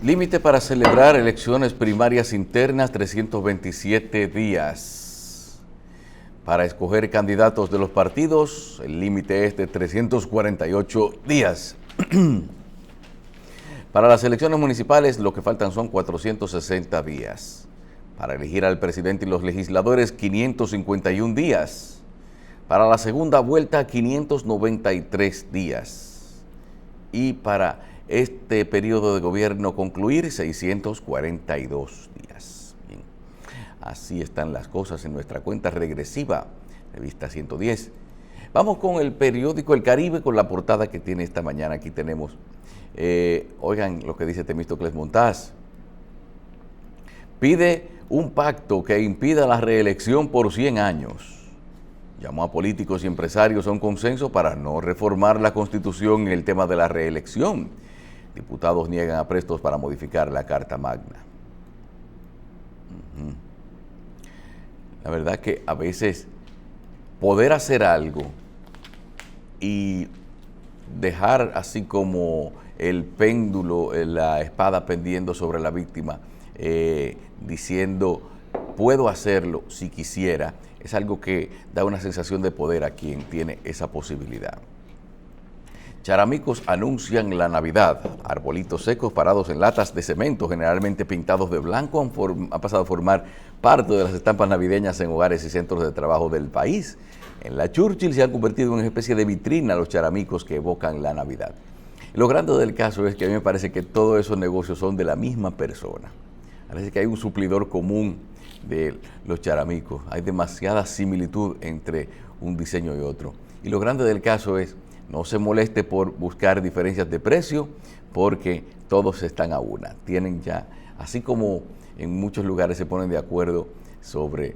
Límite para celebrar elecciones primarias internas, 327 días. Para escoger candidatos de los partidos, el límite es de 348 días. Para las elecciones municipales, lo que faltan son 460 días. Para elegir al presidente y los legisladores, 551 días. Para la segunda vuelta, 593 días. Y para este periodo de gobierno concluir, 642 días. Bien. Así están las cosas en nuestra cuenta regresiva, revista 110. Vamos con el periódico El Caribe, con la portada que tiene esta mañana. Aquí tenemos, oigan lo que dice Temístocles Montaz. Pide un pacto que impida la reelección por 100 años. Llamó a políticos y empresarios a un consenso para no reformar la Constitución en el tema de la reelección. Diputados niegan aprestos para modificar la Carta Magna. La verdad que a veces poder hacer algo y dejar así como el péndulo, la espada pendiendo sobre la víctima, diciendo, puedo hacerlo si quisiera, es algo que da una sensación de poder a quien tiene esa posibilidad. Charamicos anuncian la Navidad. Arbolitos secos parados en latas de cemento, generalmente pintados de blanco, han pasado a formar parte de las estampas navideñas en hogares y centros de trabajo del país. En la Churchill se han convertido en una especie de vitrina los charamicos que evocan la Navidad. Lo grande del caso es que a mí me parece que todos esos negocios son de la misma persona. Parece que hay un suplidor común de los charamicos. Hay demasiada similitud entre un diseño y otro. Y lo grande del caso es, no se moleste por buscar diferencias de precio, porque todos están a una. Tienen ya, así como en muchos lugares se ponen de acuerdo sobre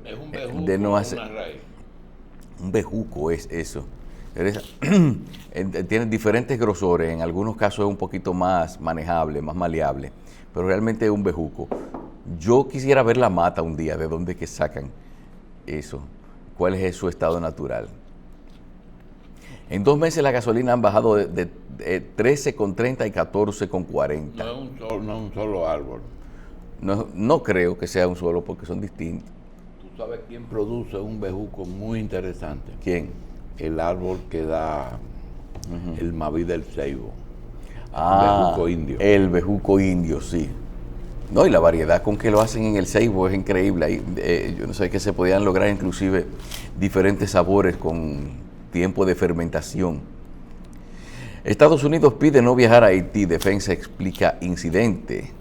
de no hacer. Un bejuco es eso. Tienen diferentes grosores, en algunos casos es un poquito más manejable, más maleable, pero realmente es un bejuco. Yo quisiera ver la mata un día, de dónde que sacan eso, cuál es su estado natural. En 2 meses la gasolina han bajado de 13,30 y 14,40. No es un solo árbol. No creo que sea un solo, porque son distintos. ¿Tú sabes quién produce un bejuco muy interesante? ¿Quién? El árbol que da el Maví del Ceibo. El bejuco indio. El bejuco indio, sí. No, y la variedad con que lo hacen en el Ceibo es increíble. Yo no sé que se podían lograr inclusive diferentes sabores con tiempo de fermentación. Estados Unidos pide no viajar a Haití. Defensa explica incidente.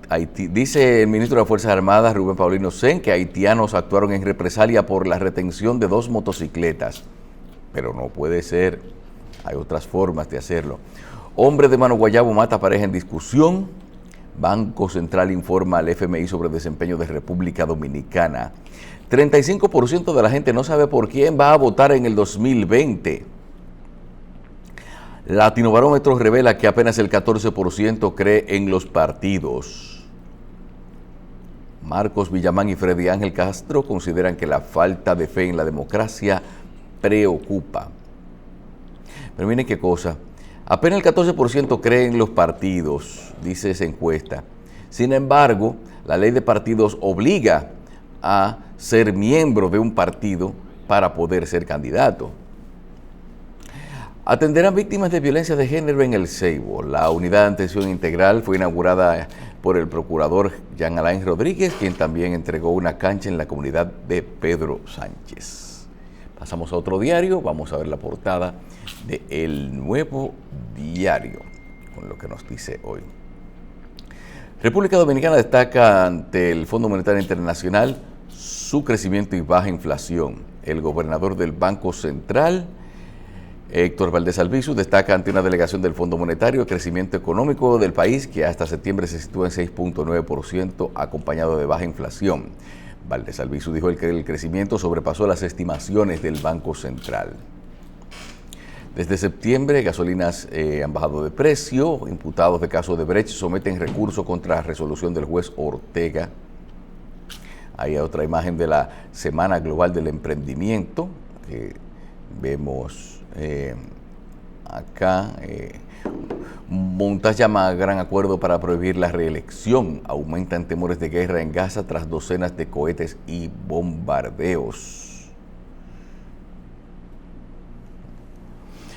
Haití, dice el ministro de las Fuerzas Armadas, Rubén Paulino Sen, que haitianos actuaron en represalia por la retención de 2 motocicletas. Pero no puede ser. Hay otras formas de hacerlo. Hombre de Mano Guayabo mata pareja en discusión. Banco Central informa al FMI sobre desempeño de República Dominicana. 35% de la gente no sabe por quién va a votar en el 2020. Latinobarómetro revela que apenas el 14% cree en los partidos. Marcos Villamán y Freddy Ángel Castro consideran que la falta de fe en la democracia preocupa. Pero miren qué cosa. Apenas el 14% cree en los partidos, dice esa encuesta. Sin embargo, la ley de partidos obliga a ser miembro de un partido para poder ser candidato. Atenderán víctimas de violencia de género en el Ceibo. La unidad de atención integral fue inaugurada por el procurador Jean Alain Rodríguez, quien también entregó una cancha en la comunidad de Pedro Sánchez. Pasamos a otro diario, vamos a ver la portada de El Nuevo Diario, con lo que nos dice hoy. República Dominicana destaca ante el Fondo Monetario Internacional su crecimiento y baja inflación. El gobernador del Banco Central, Héctor Valdés Albizu, destaca ante una delegación del Fondo Monetario el crecimiento económico del país, que hasta septiembre se sitúa en 6.9%, acompañado de baja inflación. Valdés Albizu dijo que el crecimiento sobrepasó las estimaciones del Banco Central. Desde septiembre, gasolinas han bajado de precio. Imputados de caso de Brecht someten recurso contra la resolución del juez Ortega. Hay otra imagen de la Semana Global del Emprendimiento, que vemos acá. Montas llama a gran acuerdo para prohibir la reelección. Aumentan temores de guerra en Gaza tras docenas de cohetes y bombardeos.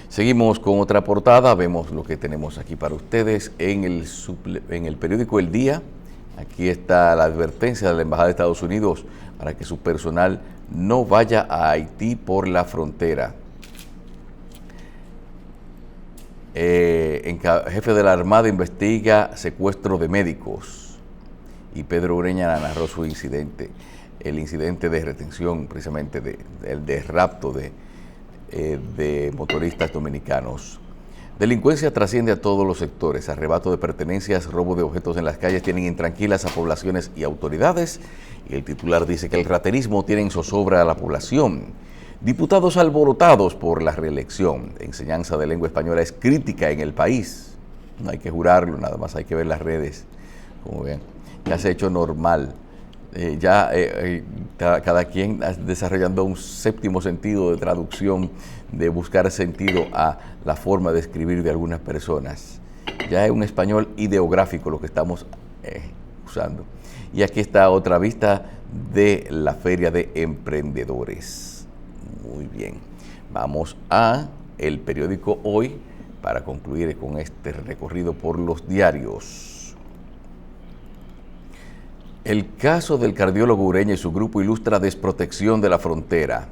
Seguimos con otra portada. Vemos lo que tenemos aquí para ustedes en el periódico El Día. Aquí está la advertencia de la Embajada de Estados Unidos para que su personal no vaya a Haití por la frontera. Jefe de la Armada investiga secuestro de médicos y Pedro Ureña narró su incidente, el incidente de retención precisamente de rapto de motoristas dominicanos. Delincuencia trasciende a todos los sectores, arrebato de pertenencias, robo de objetos en las calles tienen intranquilas a poblaciones y autoridades, y el titular dice que el raterismo tiene en zozobra a la población. Diputados alborotados por la reelección. Enseñanza de lengua española es crítica en el país. No hay que jurarlo, nada más hay que ver las redes. Como ven, ya se ha hecho normal. Cada quien desarrollando un séptimo sentido de traducción, de buscar sentido a la forma de escribir de algunas personas. Ya es un español ideográfico lo que estamos usando. Y aquí está otra vista de la Feria de Emprendedores. Muy bien, vamos a el periódico Hoy para concluir con este recorrido por los diarios. El caso del cardiólogo Ureña y su grupo ilustra desprotección de la frontera.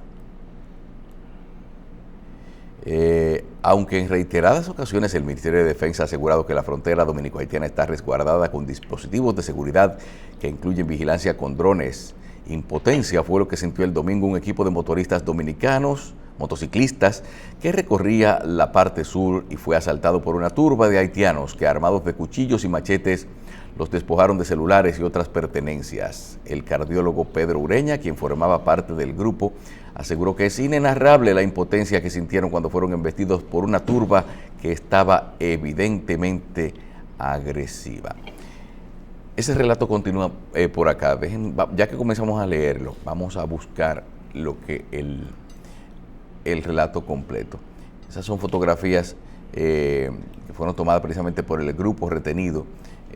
Aunque en reiteradas ocasiones el Ministerio de Defensa ha asegurado que la frontera dominico-haitiana está resguardada con dispositivos de seguridad que incluyen vigilancia con drones, impotencia fue lo que sintió el domingo un equipo de motoristas dominicanos, motociclistas, que recorría la parte sur y fue asaltado por una turba de haitianos que, armados de cuchillos y machetes, los despojaron de celulares y otras pertenencias. El cardiólogo Pedro Ureña, quien formaba parte del grupo, aseguró que es inenarrable la impotencia que sintieron cuando fueron embestidos por una turba que estaba evidentemente agresiva. Ese relato continúa por acá. Ya que comenzamos a leerlo, vamos a buscar lo que el relato completo. Esas son fotografías que fueron tomadas precisamente por el grupo retenido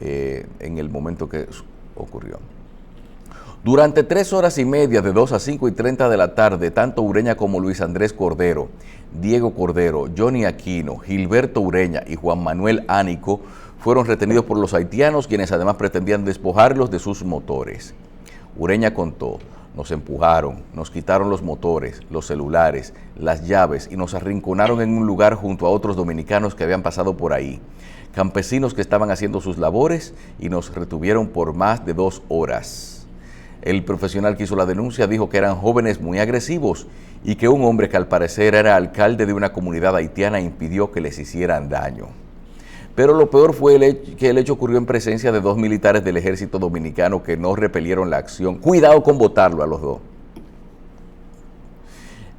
en el momento que ocurrió. Durante 3 horas y media, de 2 a 5:30 de la tarde, tanto Ureña como Luis Andrés Cordero, Diego Cordero, Johnny Aquino, Gilberto Ureña y Juan Manuel Ánico fueron retenidos por los haitianos, quienes además pretendían despojarlos de sus motores. Ureña contó: nos empujaron, nos quitaron los motores, los celulares, las llaves y nos arrinconaron en un lugar junto a otros dominicanos que habían pasado por ahí, campesinos que estaban haciendo sus labores, y nos retuvieron por más de 2 horas. El profesional que hizo la denuncia dijo que eran jóvenes muy agresivos y que un hombre que al parecer era alcalde de una comunidad haitiana impidió que les hicieran daño. Pero lo peor fue que el hecho ocurrió en presencia de 2 militares del ejército dominicano que no repelieron la acción. Cuidado con botarlo a los dos.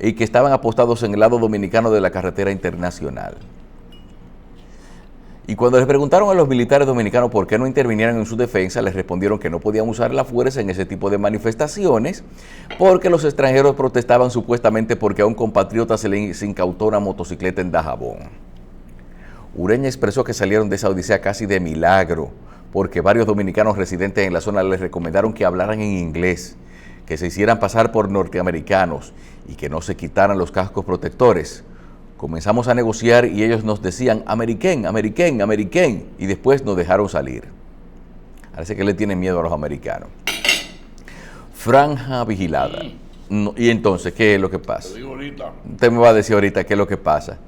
Y que estaban apostados en el lado dominicano de la carretera internacional. Y cuando les preguntaron a los militares dominicanos por qué no intervinieran en su defensa, les respondieron que no podían usar la fuerza en ese tipo de manifestaciones porque los extranjeros protestaban supuestamente porque a un compatriota se le incautó una motocicleta en Dajabón. Ureña expresó que salieron de esa odisea casi de milagro, porque varios dominicanos residentes en la zona les recomendaron que hablaran en inglés, que se hicieran pasar por norteamericanos y que no se quitaran los cascos protectores. Comenzamos a negociar y ellos nos decían American, American, American, y después nos dejaron salir. Parece que le tienen miedo a los americanos. Franja vigilada. No, y entonces, ¿qué es lo que pasa? Te digo ahorita. Usted me va a decir ahorita qué es lo que pasa.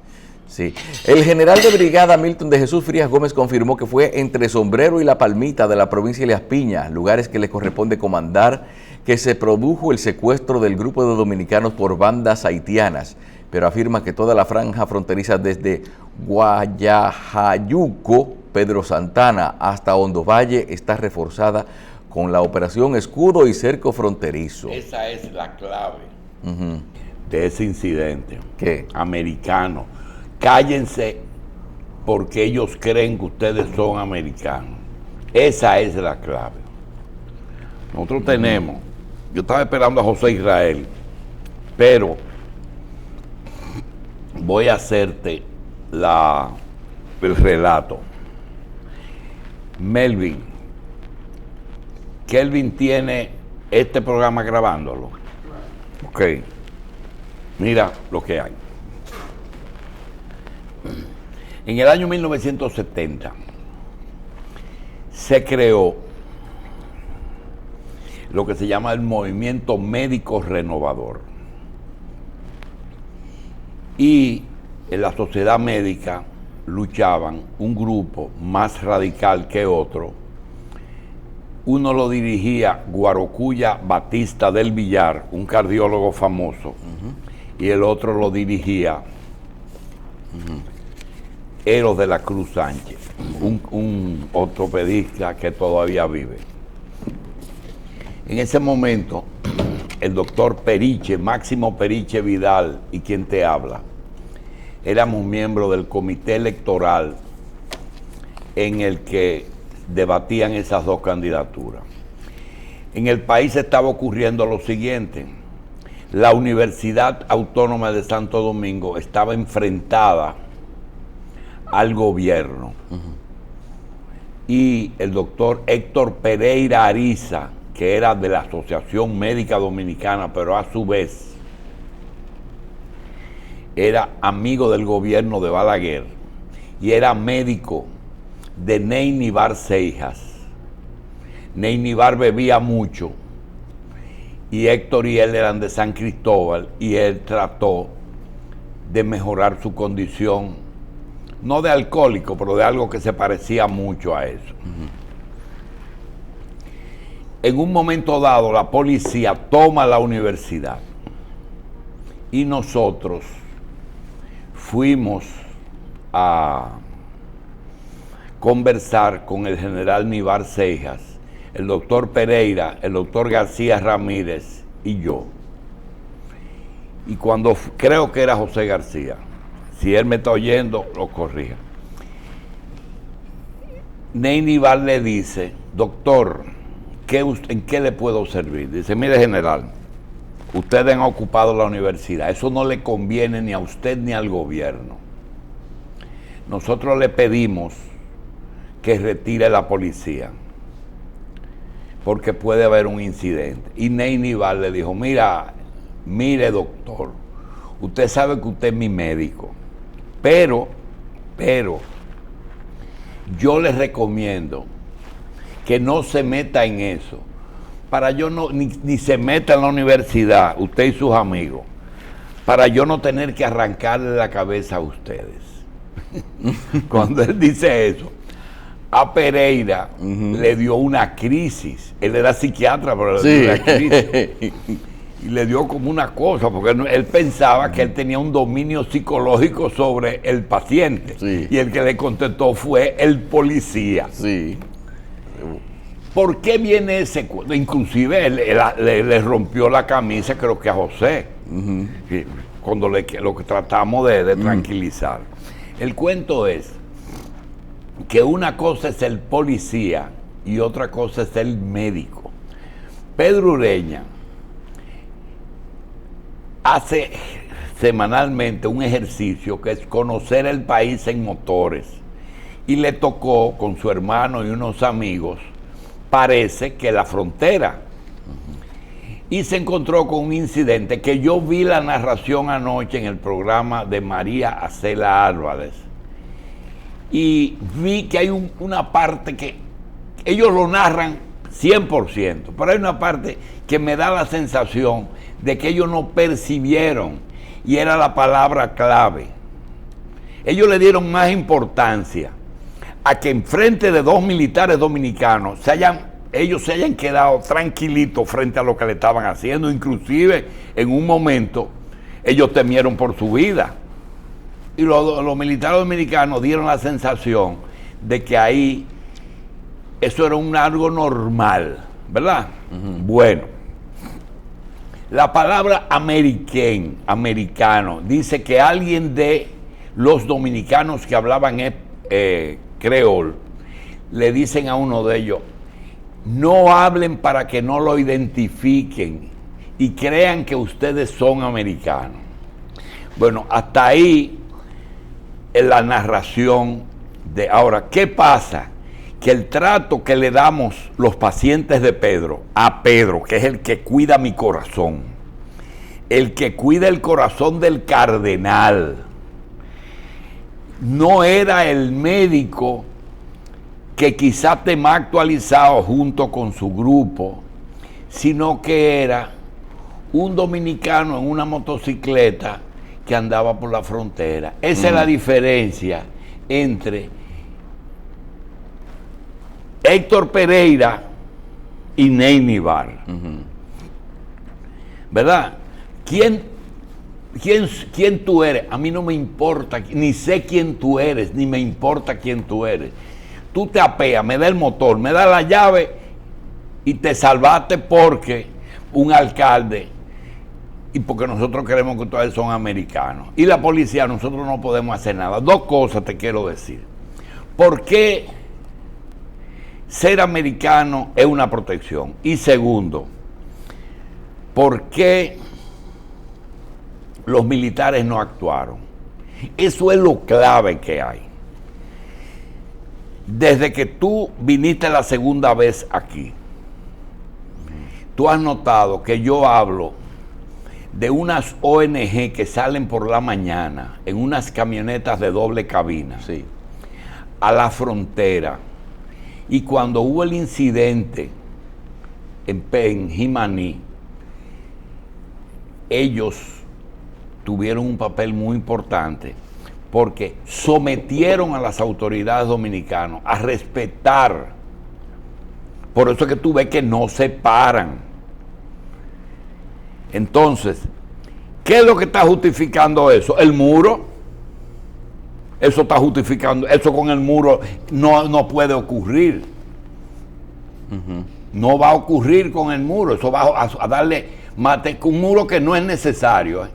Sí. El general de brigada Milton de Jesús Frías Gómez confirmó que fue entre Sombrero y La Palmita de la provincia de Elías Piña, lugares que le corresponde comandar, que se produjo el secuestro del grupo de dominicanos por bandas haitianas, pero afirma que toda la franja fronteriza desde Guayajayuco, Pedro Santana, hasta Hondo Valle está reforzada con la operación Escudo y Cerco Fronterizo. Esa es la clave de ese incidente. ¿Qué? Americano. Cállense porque ellos creen que ustedes son americanos. Esa es la clave. Nosotros tenemos, yo estaba esperando a José Israel, pero voy a hacerte el relato. Melvin, Kelvin tiene este programa grabándolo. Ok. Mira lo que hay. En el año 1970 se creó lo que se llama el Movimiento Médico Renovador. Y en la sociedad médica luchaban un grupo más radical que otro. Uno lo dirigía Guarocuya Batista del Villar, un cardiólogo famoso, y el otro lo dirigía Eros de la Cruz Sánchez, un ortopedista que todavía vive. En ese momento, el doctor Periche, Máximo Periche Vidal, y quien te habla, éramos miembros del comité electoral en el que debatían esas dos candidaturas. En el país estaba ocurriendo lo siguiente: la Universidad Autónoma de Santo Domingo estaba enfrentada al gobierno, y el doctor Héctor Pereira Ariza, que era de la Asociación Médica Dominicana, pero a su vez era amigo del gobierno de Balaguer y era médico de Neinibar Seijas. Neinibar bebía mucho y Héctor y él eran de San Cristóbal, y él trató de mejorar su condición, no de alcohólico, pero de algo que se parecía mucho a eso. En un momento dado, la policía toma la universidad y nosotros fuimos a conversar con el general Nibar Seijas, el doctor Pereira, el doctor García Ramírez y yo. Y cuando creo que era José García, si él me está oyendo, lo corrija. Ney Nibar le dice: doctor, ¿en qué le puedo servir? Dice: mire, general, ustedes han ocupado la universidad, eso no le conviene ni a usted ni al gobierno. Nosotros le pedimos que retire la policía, porque puede haber un incidente. Y Ney Nibar le dijo: mire doctor, usted sabe que usted es mi médico, pero yo les recomiendo que no se meta en eso, para yo no, ni se meta en la universidad, usted y sus amigos, para yo no tener que arrancarle la cabeza a ustedes. Cuando él dice eso, a Pereira le dio una crisis. Él era psiquiatra, pero le dio una crisis. Y le dio como una cosa, porque él pensaba que él tenía un dominio psicológico sobre el paciente. Sí. Y el que le contestó fue el policía. Sí. ¿Por qué viene ese cuento? Inclusive le rompió la camisa, creo que a José, cuando lo que tratamos de tranquilizar. El cuento es que una cosa es el policía y otra cosa es el médico. Pedro Ureña hace semanalmente un ejercicio que es conocer el país en motores, y le tocó con su hermano y unos amigos, parece que la frontera, y se encontró con un incidente que yo vi la narración anoche en el programa de María Acela Álvarez, y vi que hay una parte que ellos lo narran 100%, pero hay una parte que me da la sensación de que ellos no percibieron, y era la palabra clave. Ellos le dieron más importancia a que enfrente de dos militares dominicanos ellos se hayan quedado tranquilitos frente a lo que le estaban haciendo. Inclusive en un momento ellos temieron por su vida, y los militares dominicanos dieron la sensación de que ahí eso era algo normal, ¿verdad? Bueno, la palabra americano dice que alguien de los dominicanos que hablaban creol le dicen a uno de ellos: no hablen para que no lo identifiquen y crean que ustedes son americanos. Bueno, hasta ahí en la narración de ahora. ¿Qué pasa? Que el trato que le damos los pacientes de Pedro, a Pedro, que es el que cuida mi corazón, el que cuida el corazón del cardenal, no era el médico que quizá esté más actualizado junto con su grupo, sino que era un dominicano en una motocicleta que andaba por la frontera. Esa es la diferencia entre Héctor Pereira y Neinibar. ¿Verdad? ¿Quién tú eres? A mí no me importa, ni sé quién tú eres, ni me importa quién tú eres. Tú te apeas, me da el motor, me da la llave y te salvaste porque un alcalde y porque nosotros queremos que ustedes son americanos. Y la policía, nosotros no podemos hacer nada. Dos cosas te quiero decir. ¿Por qué ser americano es una protección? Y segundo, ¿por qué los militares no actuaron? Eso es lo clave que hay. Desde que tú viniste la segunda vez aquí, tú has notado que yo hablo de unas ONG que salen por la mañana en unas camionetas de doble cabina, Sí. a la frontera. Y cuando hubo el incidente en Jimaní, ellos tuvieron un papel muy importante porque sometieron a las autoridades dominicanas a respetar. Por eso es que tú ves que no se paran. Entonces, ¿qué es lo que está justificando eso? El muro. Eso está justificando, eso con el muro no puede ocurrir. No va a ocurrir con el muro, eso va a darle mate, un muro que no es necesario.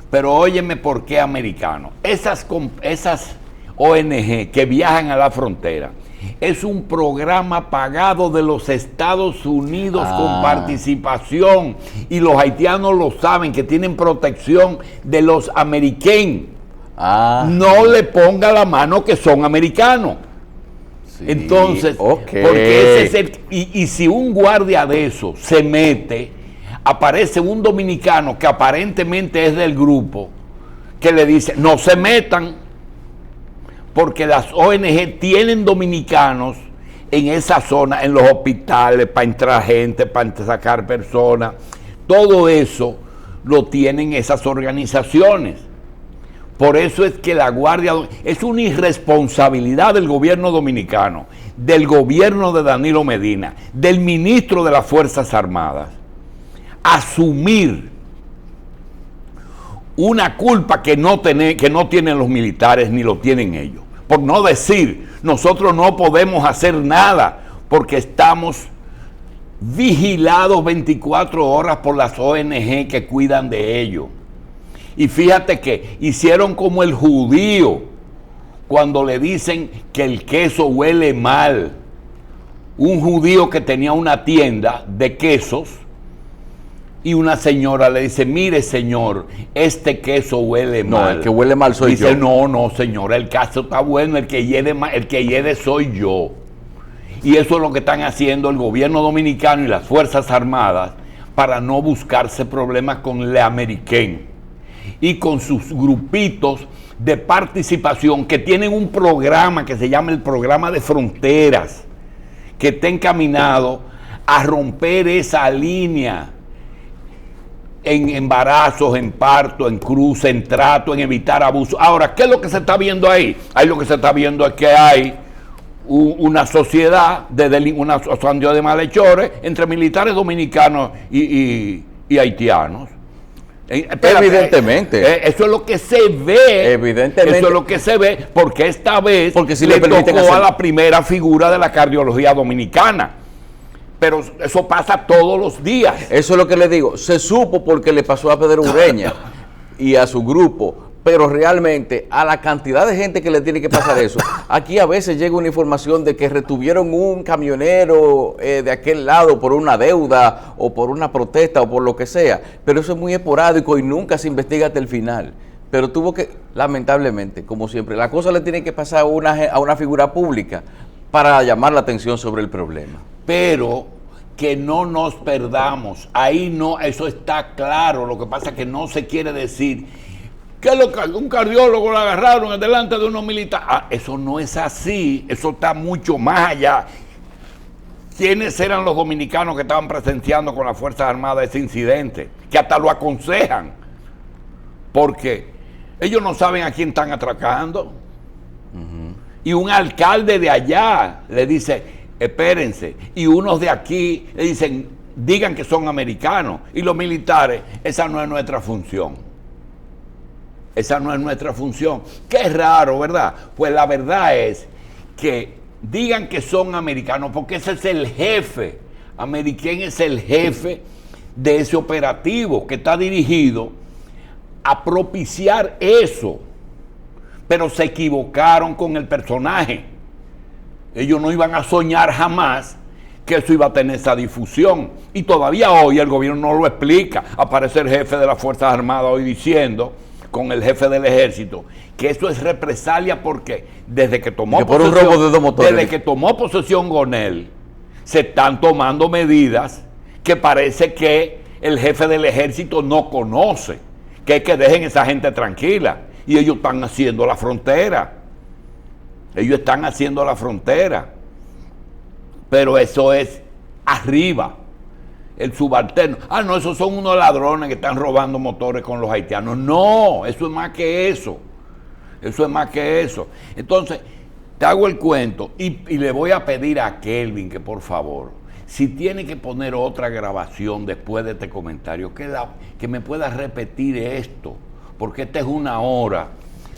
Pero óyeme, ¿por qué americano? Esas ONG que viajan a la frontera, es un programa pagado de los Estados Unidos con participación, y los haitianos lo saben, que tienen protección de los americanos. No le ponga la mano que son americanos. Sí, entonces, porque ese es el, y si un guardia de eso se mete, aparece un dominicano que aparentemente es del grupo, que le dice, no se metan, porque las ONG tienen dominicanos en esa zona, en los hospitales, para entrar gente, para sacar personas. Todo eso lo tienen esas organizaciones. Por eso es que la Guardia, es una irresponsabilidad del gobierno dominicano, del gobierno de Danilo Medina, del ministro de las Fuerzas Armadas, asumir una culpa que no tienen los militares ni lo tienen ellos. Por no decir, nosotros no podemos hacer nada porque estamos vigilados 24 horas por las ONG que cuidan de ellos. Y fíjate que hicieron como el judío cuando le dicen que el queso huele mal. Un judío que tenía una tienda de quesos y una señora le dice, mire señor, este queso huele mal. No, el que huele mal soy yo. Dice, no señora, el queso está bueno, el que hiede soy yo. Y eso es lo que están haciendo el gobierno dominicano y las Fuerzas Armadas para no buscarse problemas con el americano y con sus grupitos de participación que tienen un programa que se llama el programa de fronteras, que está encaminado a romper esa línea en embarazos, en parto, en cruce, en trato, en evitar abuso. Ahora, ¿qué es lo que se está viendo ahí? Ahí lo que se está viendo es que hay una sociedad una sociedad de malhechores entre militares dominicanos y haitianos. Evidentemente. Eso es lo que se ve. Evidentemente. Eso es lo que se ve, porque esta vez porque si le le permiten tocó hacer... a la primera figura de la cardiología dominicana. Pero eso pasa todos los días. Eso es lo que le digo. Se supo porque le pasó a Pedro Ureña y a su grupo, pero realmente a la cantidad de gente que le tiene que pasar eso, aquí a veces llega una información de que retuvieron un camionero de aquel lado por una deuda o por una protesta o por lo que sea, pero eso es muy esporádico y nunca se investiga hasta el final. pero tuvo que, lamentablemente, como siempre, la cosa le tiene que pasar a una figura pública para llamar la atención sobre el problema. Pero que no nos perdamos, ahí no, eso está claro, lo que pasa es que no se quiere decir que un cardiólogo lo agarraron delante de unos militares. Eso no es así, eso está mucho más allá. ¿Quiénes eran los dominicanos que estaban presenciando con las Fuerzas Armadas ese incidente? Que hasta lo aconsejan, porque ellos no saben a quién están atracando. Y un alcalde de allá le dice, espérense, y unos de aquí le dicen, digan que son americanos, y los militares, esa no es nuestra función. Esa no es nuestra función. Qué raro, ¿verdad? Pues la verdad es que digan que son americanos, porque ese es el jefe. American es el jefe de ese operativo que está dirigido a propiciar eso. Pero se equivocaron con el personaje. Ellos no iban a soñar jamás que eso iba a tener esa difusión. Y todavía hoy el gobierno no lo explica. Aparece el jefe de las Fuerzas Armadas hoy diciendo, con el jefe del ejército, que eso es represalia porque desde que tomó posesión, por un robo de 2 motores. Desde que tomó posesión Gonel, se están tomando medidas que parece que el jefe del ejército no conoce, que es que dejen a esa gente tranquila. Y ellos están haciendo la frontera. Ellos están haciendo la frontera. Pero eso es arriba. El subalterno. No, esos son unos ladrones que están robando motores con los haitianos. No, eso es más que eso. Eso es más que eso. Entonces, te hago el cuento y le voy a pedir a Kelvin que por favor, si tiene que poner otra grabación después de este comentario, que me pueda repetir esto, porque esta es una hora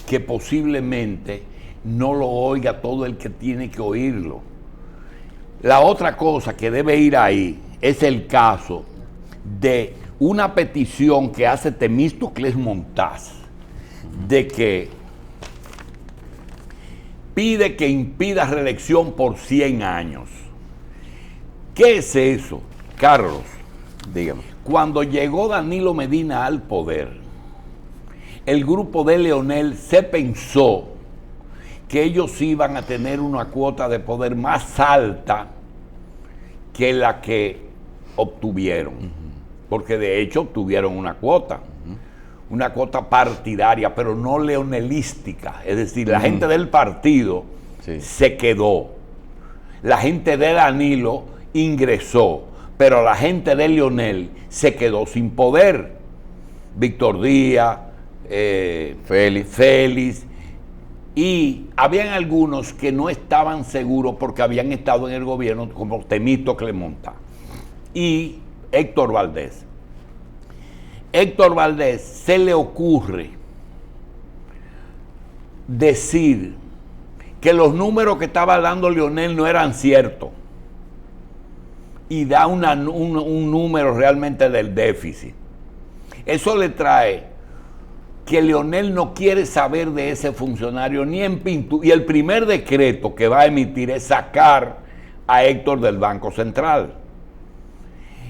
que posiblemente no lo oiga todo el que tiene que oírlo. La otra cosa que debe ir ahí es el caso de una petición que hace Temístocles Montaz, de que pide que impida reelección por 100 años. ¿Qué es eso, Carlos? Dígame. Cuando llegó Danilo Medina al poder, el grupo de Leonel se pensó que ellos iban a tener una cuota de poder más alta que la que obtuvieron, porque de hecho obtuvieron una cuota partidaria, pero no leonelística, es decir, la gente del partido se quedó, la gente de Danilo ingresó, pero la gente de Leonel se quedó sin poder. Víctor Díaz, Félix, y habían algunos que no estaban seguros porque habían estado en el gobierno, como Temístocles Montaz y Héctor Valdés. Héctor Valdés se le ocurre decir que los números que estaba dando Leonel no eran ciertos y da un número realmente del déficit. Eso le trae que Leonel no quiere saber de ese funcionario ni en pintura, y el primer decreto que va a emitir es sacar a Héctor del Banco Central.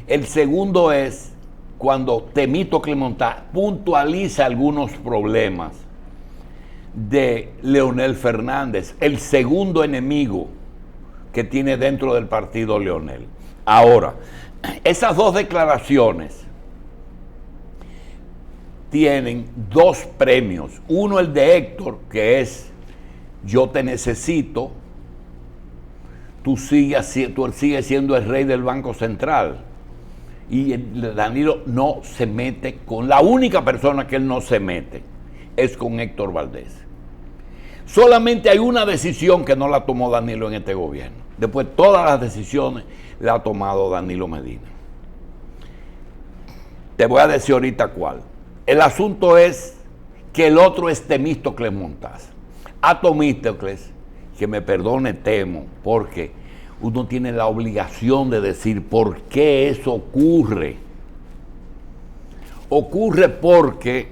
El segundo es cuando Temístocles Montaz puntualiza algunos problemas de Leonel Fernández, el segundo enemigo que tiene dentro del partido Leonel. Ahora, esas dos declaraciones tienen 2 premios. Uno, el de Héctor, que es yo te necesito, tú sigues siendo el rey del Banco Central. Y Danilo no se mete con, la única persona que él no se mete es con Héctor Valdés. Solamente hay una decisión que no la tomó Danilo en este gobierno. Después todas las decisiones la ha tomado Danilo Medina. Te voy a decir ahorita cuál. El asunto es que el otro es Temístocles Montaz. A Temístocles, que me perdone Temo, porque uno tiene la obligación de decir por qué eso ocurre. Ocurre porque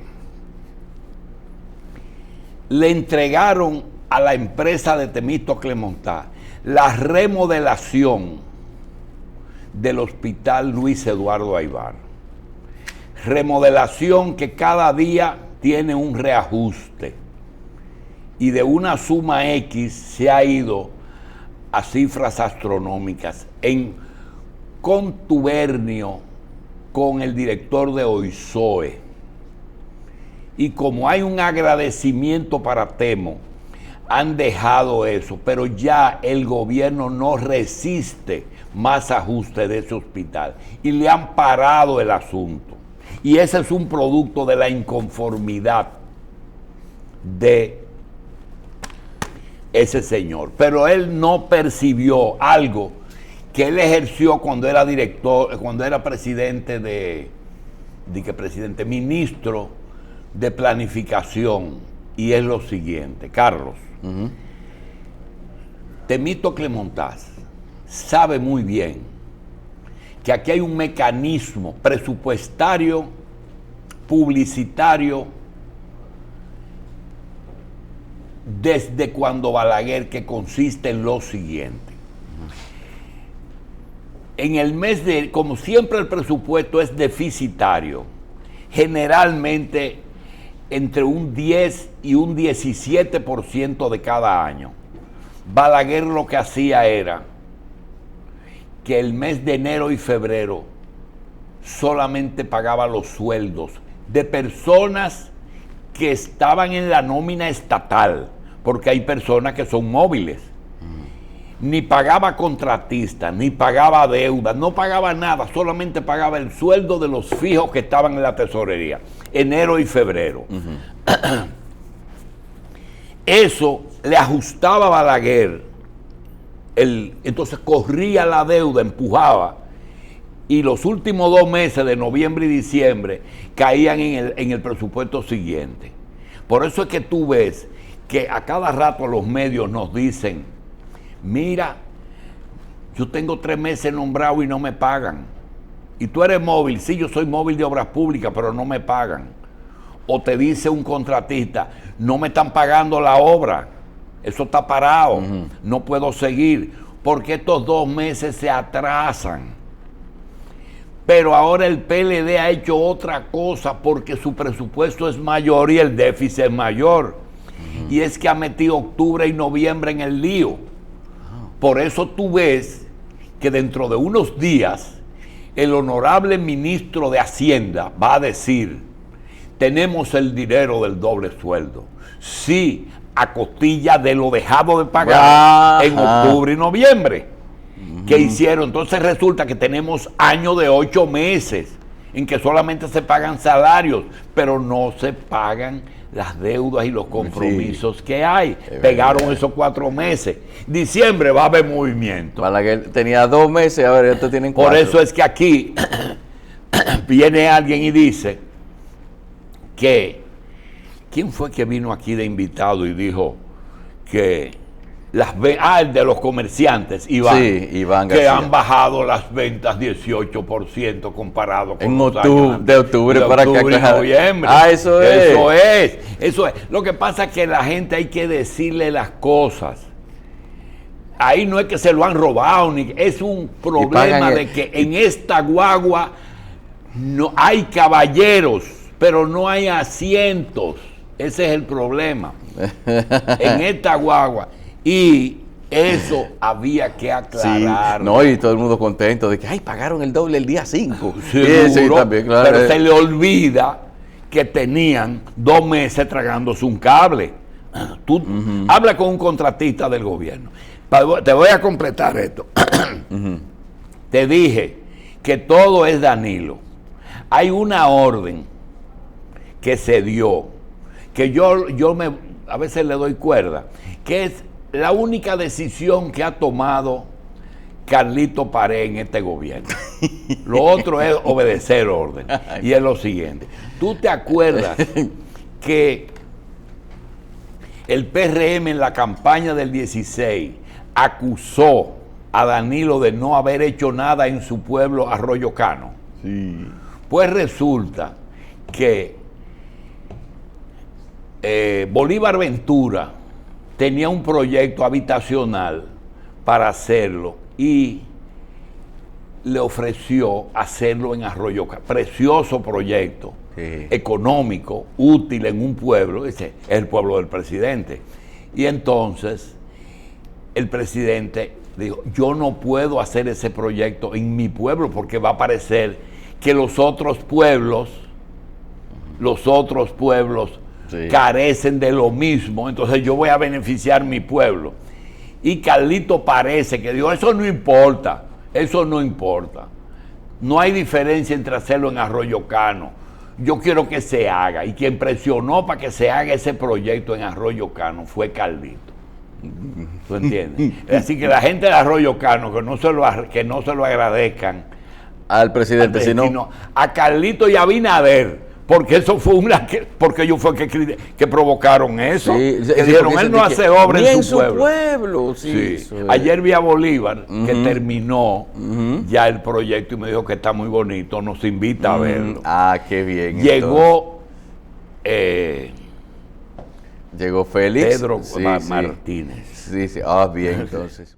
le entregaron a la empresa de Temístocles Montaz la remodelación del Hospital Luis Eduardo Aybar. Remodelación que cada día tiene un reajuste y de una suma X se ha ido a cifras astronómicas en contubernio con el director de OISOE. Y como hay un agradecimiento para Temo, han dejado eso, pero ya el gobierno no resiste más ajuste de ese hospital y le han parado el asunto. Y ese es un producto de la inconformidad de ese señor. Pero él no percibió algo que él ejerció cuando era director, cuando era ministro de planificación, y es lo siguiente, Carlos. Temístocle Montaz sabe muy bien que aquí hay un mecanismo presupuestario, publicitario, desde cuando Balaguer, que consiste en lo siguiente. En el mes de, como siempre el presupuesto es deficitario, generalmente entre un 10 y un 17% de cada año. Balaguer lo que hacía era que el mes de enero y febrero solamente pagaba los sueldos de personas que estaban en la nómina estatal, porque hay personas que son móviles. Ni pagaba contratistas, ni pagaba deuda, no pagaba nada, solamente pagaba el sueldo de los fijos que estaban en la tesorería, enero y febrero. Eso le ajustaba a Balaguer, entonces corría la deuda, empujaba, y los últimos 2 meses de noviembre y diciembre caían en el presupuesto siguiente. Por eso es que tú ves que a cada rato los medios nos dicen: mira, yo tengo 3 meses nombrado y no me pagan. Y tú eres móvil. Sí, yo soy móvil de obras públicas, pero no me pagan. O te dice un contratista: no me están pagando la obra, eso está parado, no puedo seguir, porque estos 2 meses se atrasan. Pero ahora el PLD ha hecho otra cosa, porque su presupuesto es mayor y el déficit es mayor. Y es que ha metido octubre y noviembre en el lío. Por eso tú ves que dentro de unos días el honorable ministro de Hacienda va a decir: tenemos el dinero del doble sueldo. Sí, a costilla de lo dejado de pagar en octubre y noviembre. ¿Qué hicieron? Entonces resulta que tenemos años de 8 meses en que solamente se pagan salarios, pero no se pagan las deudas y los compromisos que hay. Pegaron esos 4 meses. Diciembre va a haber movimiento. Balaguer tenía 2 meses, ahora ya te tienen 4. Por eso es que aquí viene alguien y dice que, ¿quién fue que vino aquí de invitado y dijo que el de los comerciantes, Iván, sí, Iván que García, han bajado las ventas 18% comparado con en octubre para octubre y noviembre. Eso es. Lo que pasa es que la gente hay que decirle las cosas. Ahí no es que se lo han robado, es un problema de que en esta guagua no hay caballeros, pero no hay asientos. Ese es el problema. En esta guagua. Y eso había que aclarar. Sí, no, y todo el mundo contento de que pagaron el doble el día 5. Sí, también, claro. Pero se le olvida que tenían 2 meses tragándose un cable. Tú habla con un contratista del gobierno. Te voy a completar esto. Te dije que todo es Danilo. Hay una orden que se dio, que yo a veces le doy cuerda, que es la única decisión que ha tomado Carlito Pared en este gobierno. Lo otro es obedecer orden. Y es lo siguiente. ¿Tú te acuerdas que el PRM en la campaña del 16 acusó a Danilo de no haber hecho nada en su pueblo, Arroyo Cano? Sí. Pues resulta que Bolívar Ventura tenía un proyecto habitacional para hacerlo y le ofreció hacerlo en Arroyo Cano. Precioso proyecto. Sí. económico, útil en un pueblo, ese es el pueblo del presidente. Y entonces el presidente dijo, yo no puedo hacer ese proyecto en mi pueblo porque va a parecer que los otros pueblos Sí. carecen de lo mismo, entonces yo voy a beneficiar mi pueblo. Y Carlito parece que dijo, eso no importa. No hay diferencia entre hacerlo en Arroyo Cano. Yo quiero que se haga. Y quien presionó para que se haga ese proyecto en Arroyo Cano fue Carlito. ¿Tú entiendes? Así que la gente de Arroyo Cano, que no se lo agradezcan Al presidente, sino a Carlito y a Abinader. Porque eso fue porque ellos fue que provocaron eso. Sí, que dijeron, él no hace obra en su pueblo. Sí, Sí. Ayer vi a Bolívar, que terminó ya el proyecto y me dijo que está muy bonito, nos invita a verlo. Ah, qué bien. Llegó Llegó Félix. Pedro Sí, sí. Martínez. Sí, sí. Ah, bien, entonces.